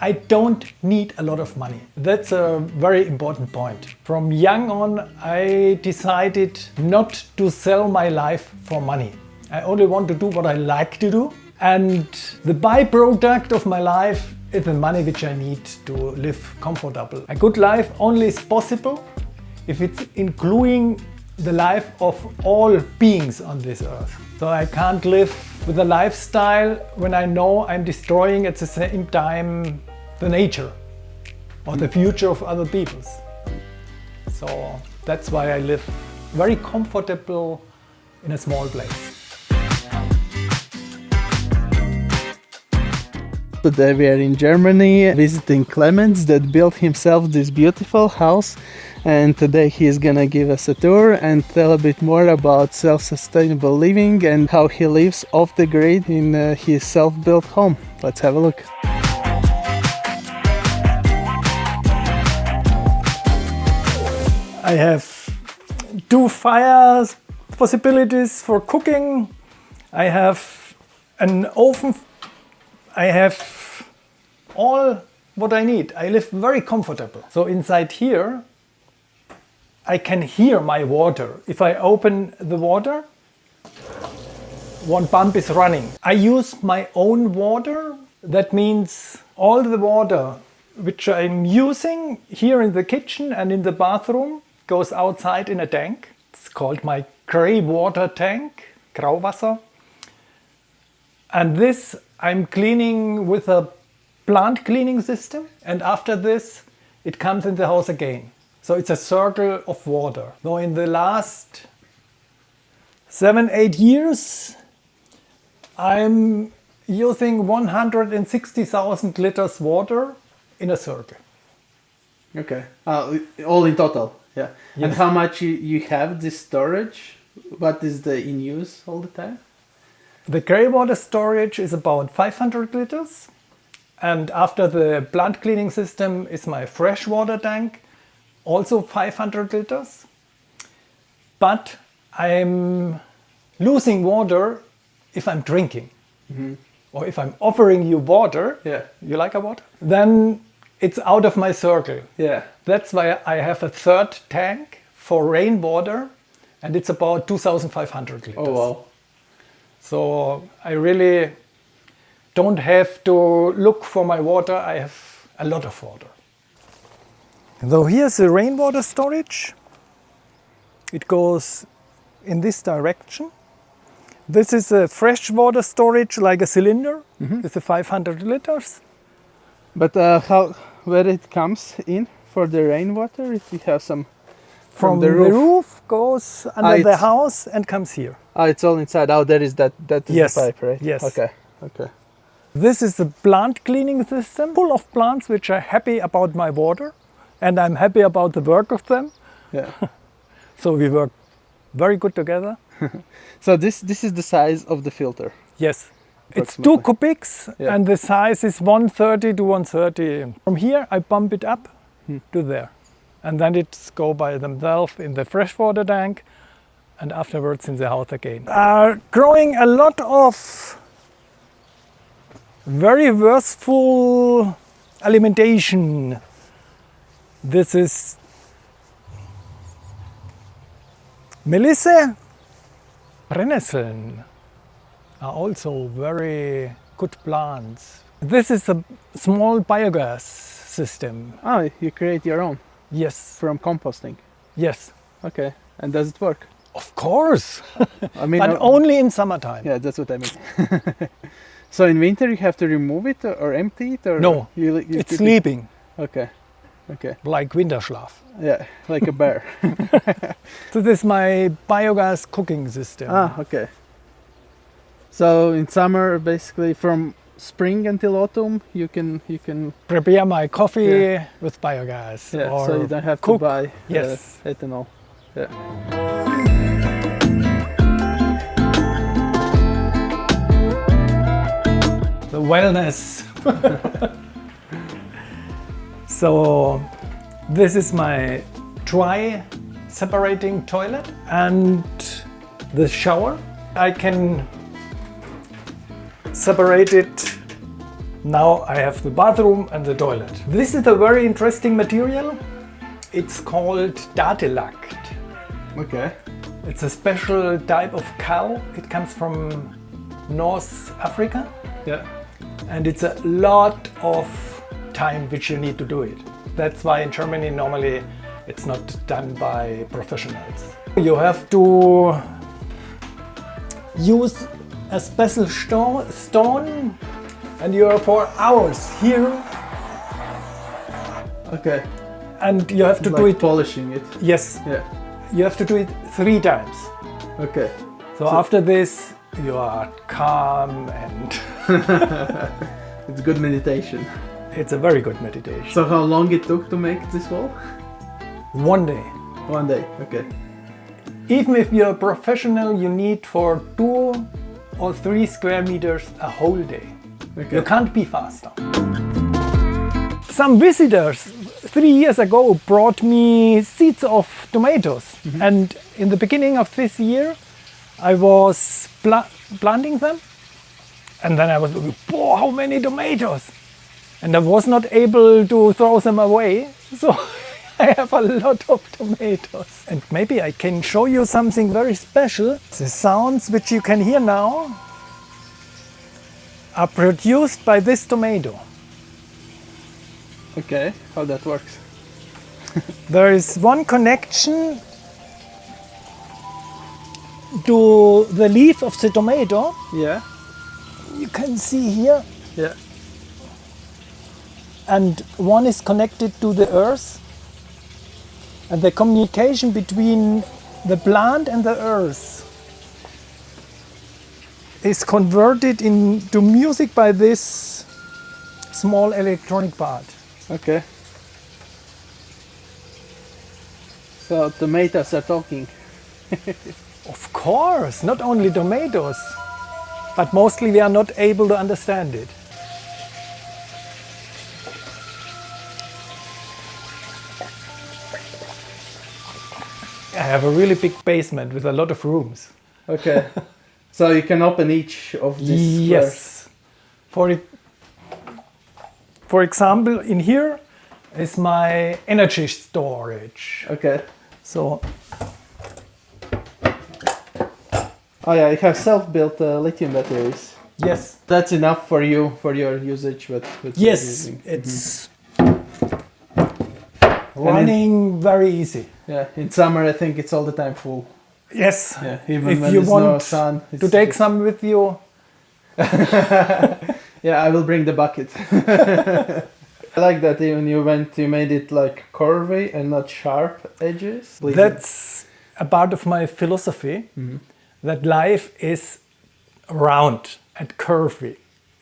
I don't need a lot of money. That's a very important point. From young on, I decided not to sell my life for money. I only want to do what I like to do. And the byproduct of my life is the money which I need to live comfortable. A good life only is possible if it's including the life of all beings on this earth. So I can't live with a lifestyle when I know I'm destroying at the same time the nature or the future of other peoples. So that's why I live very comfortable in a small place. Today we are in Germany visiting Klemens that built himself this beautiful house, and today he is gonna give us a tour and tell a bit more about self-sustainable living and how he lives off the grid in his self-built home. Let's have a look. I have 2 fire possibilities for cooking. I have an oven. I have all what I need. I live very comfortable. So inside here, I can hear my water. If I open the water, one pump is running. I use my own water. That means all the water which I'm using here in the kitchen and in the bathroom goes outside in a tank. It's called my grey water tank, Grauwasser. And this I'm cleaning with a plant cleaning system, and after this it comes in the house again. So it's a circle of water. So in the last 7-8 years I'm using 160,000 liters water in a circle. Okay, all in total, yeah. Yes. And how much you have this storage? What is the in use all the time? The grey water storage is about 500 liters, and after the plant cleaning system is my fresh water tank, also 500 liters. But I'm losing water if I'm drinking. Mm-hmm. Or if I'm offering you water, yeah. You like a water? Then it's out of my circle. Yeah. That's why I have a third tank for rainwater, and it's about 2,500 liters. Oh wow. So I really don't have to look for my water. I have a lot of water. So here's the rainwater storage. It goes in this direction. This is a fresh water storage, like a cylinder, with the 500 liters. But where it comes in for the rainwater, if we have some from the roof goes under the house and comes here. Oh, it's all inside. Oh, there is that is yes. the pipe, right? Yes. Okay. This is the plant cleaning system, full of plants which are happy about my water, and I'm happy about the work of them. Yeah. So we work very good together. So this is the size of the filter? Yes. It's 2 cubics, yeah. And the size is 130 to 130. From here I pump it up to there. And then it's go by themselves in the freshwater tank and afterwards in the house again. Growing a lot of very wasteful alimentation. This is Melisse. Brennnesseln are also very good plants. This is a small biogas system. Oh, you create your own? Yes. From composting? Yes. Okay. And does it work? Of course. I mean, but only in summertime. Yeah, that's what I mean. So in winter you have to remove it or empty it? Or no, you it's sleeping. Okay. Like Winterschlaf. Yeah, like a bear. So this is my biogas cooking system. Ah, okay. So in summer, basically from spring until autumn, you can prepare my coffee with biogas. Yeah, or so you don't have cook. to buy Yes. ethanol. Yeah. The wellness. So this is my dry separating toilet and the shower. I can separate it Now I have the bathroom and the toilet. This is a very interesting material. It's called Tadelakt. Okay. It's a special type of cow. It comes from North Africa. Yeah. And it's a lot of time which you need to do it. That's why in Germany normally it's not done by professionals. You have to use a special stone and you are for hours here. Okay. And you have to like do it. Polishing it. Yes. Yeah. You have to do it 3 times. Okay. So after this, you are calm and It's good meditation. it's a very good meditation. So how long it took to make this wall? 1 day. 1 day. Okay. Even if you're a professional, you need for 2 or 3 square meters a whole day. Okay. You can't be faster. Some visitors 3 years ago brought me seeds of tomatoes. And in the beginning of this year, I was planting them. And then I was looking, whoa, how many tomatoes! And I was not able to throw them away. So I have a lot of tomatoes. And maybe I can show you something very special. The sounds which you can hear now are produced by this tomato. Okay. How that works? There is one connection to the leaf of the tomato. Yeah. You can see here. Yeah. And one is connected to the earth. And the communication between the plant and the earth is converted into music by this small electronic part. Okay. So tomatoes are talking. Of course, not only tomatoes, but mostly we are not able to understand it. I have a really big basement with a lot of rooms. Okay. So you can open each of these Yes. For example, in here is my energy storage. Okay. So Oh yeah, you have self-built lithium batteries. yes, That's enough for you, for your usage with you're yes, using. it's running very easy. Yeah, in summer I think it's all the time full. Yes, Yeah, even if when you there's no want sun. to take some with you. Yeah, I will bring the bucket. I like that even you made it like curvy and not sharp edges. That's a part of my philosophy, that life is round and curvy,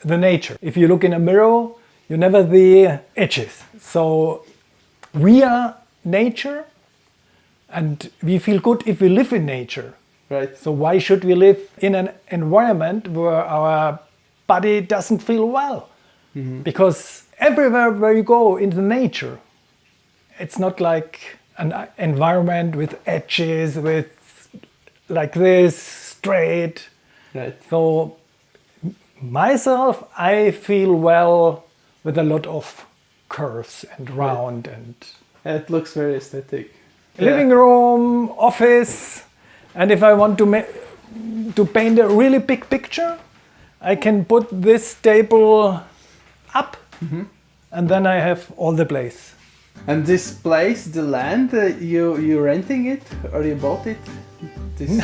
the nature. If you look in a mirror, you never see edges. So we are nature, and we feel good if we live in nature. Right. So why should we live in an environment where our body doesn't feel well? Because everywhere where you go into nature, it's not like an environment with edges, with like this, straight. Right. So myself, I feel well with a lot of curves and round and It looks very aesthetic. living room, office. And if I want to paint a really big picture, I can put this table up, and then I have all the place. And this place, the land, you renting it or you bought it? This,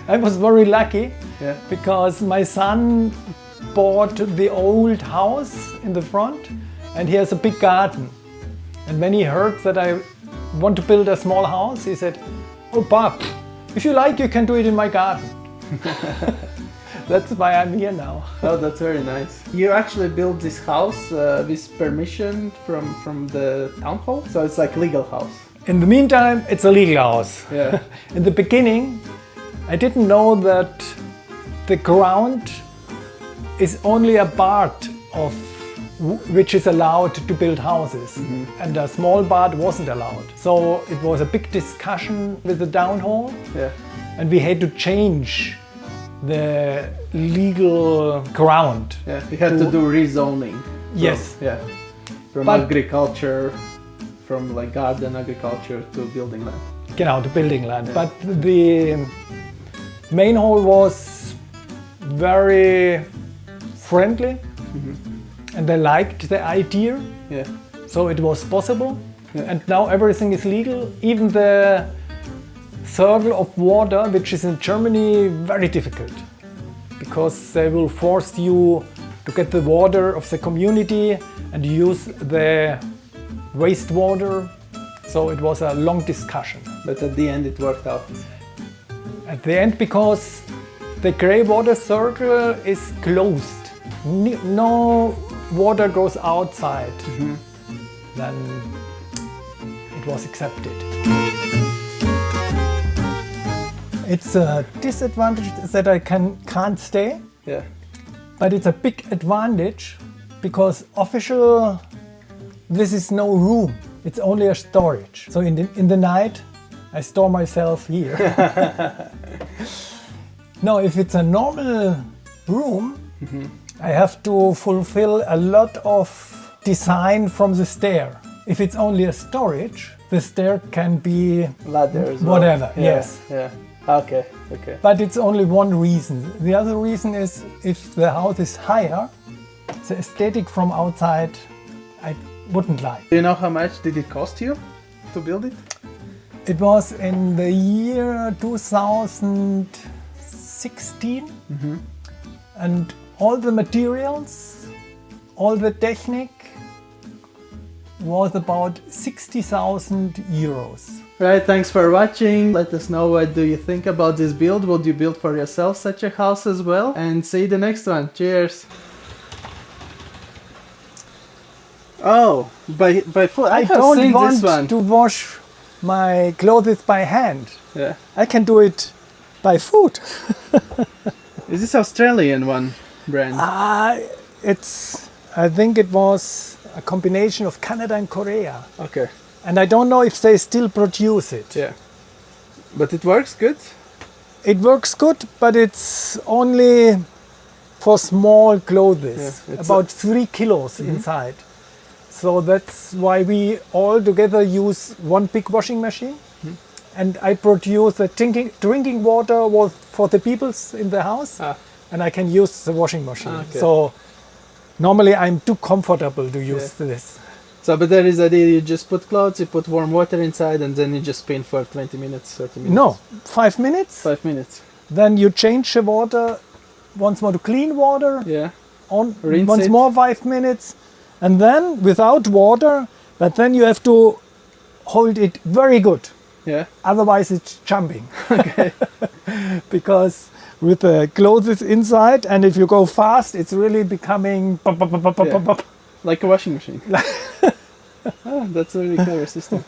I was very lucky yeah. because my son bought the old house in the front, and he has a big garden. And when he heard that I want to build a small house, he said, "Oh, Bob, if you like, you can do it in my garden." That's why I'm here now. Oh, that's very nice. You actually built this house with permission from the town hall, so it's like legal house. In the meantime, it's a legal house. Yeah. In the beginning, I didn't know that the ground is only a part of which is allowed to build houses, and a small part wasn't allowed. So it was a big discussion with the town hall, Yeah. and we had to change the legal ground. Yeah, you had to do rezoning. Yes. Yeah. From But- agriculture, from like garden agriculture to building land. Genau, the building land. But the main hall was very friendly, and they liked the idea, Yeah. so it was possible. Yeah. And now everything is legal. Even the circle of water, which is in Germany very difficult, because they will force you to get the water of the community and use the wastewater. So it was a long discussion. But at the end it worked out. At the end, because the grey water circle is closed, no water goes outside, then it was accepted. It's a disadvantage that I can't stay, Yeah. but it's a big advantage because official, this is no room. It's only a storage. So in the night, I store myself here. Now, if it's a normal room, I have to fulfill a lot of design from the stair. If it's only a storage, the stair can be Ladders. or- whatever, Yeah, yes. Yeah. Okay. Okay. But it's only one reason. The other reason is if the house is higher, the aesthetic from outside, I wouldn't like. Do you know how much did it cost you to build it? It was in the year 2016, and all the materials, all the technique was about 60,000 euros. Right, thanks for watching. Let us know what do you think about this build. Would you build for yourself such a house as well? And see you the next one. Cheers. Oh, by foot. I have don't seen want this one. to wash my clothes by hand. Yeah. I can do it by foot. Is this Australian one brand? I think it was a combination of Canada and Korea. Okay. And I don't know if they still produce it. Yeah. But it works good? It works good, but it's only for small clothes, Yeah, it's about 3 kilos inside. So that's why we all together use one big washing machine. And I produce the drinking water was for the peoples in the house, and I can use the washing machine. Okay. So normally I'm too comfortable to use this. So, but there is a idea, you just put clothes, you put warm water inside, and then you just spin for 20 minutes, 30 minutes. No, 5 minutes. 5 minutes. Then you change the water once more to clean water. Yeah. Once Rinse it. more 5 minutes, and then without water, but then you have to hold it very good. Yeah. Otherwise it's jumping. Okay. Because with the clothes inside, and if you go fast, it's really becoming pop, pop, pop, pop, pop, pop. Like a washing machine. That's a really clever system.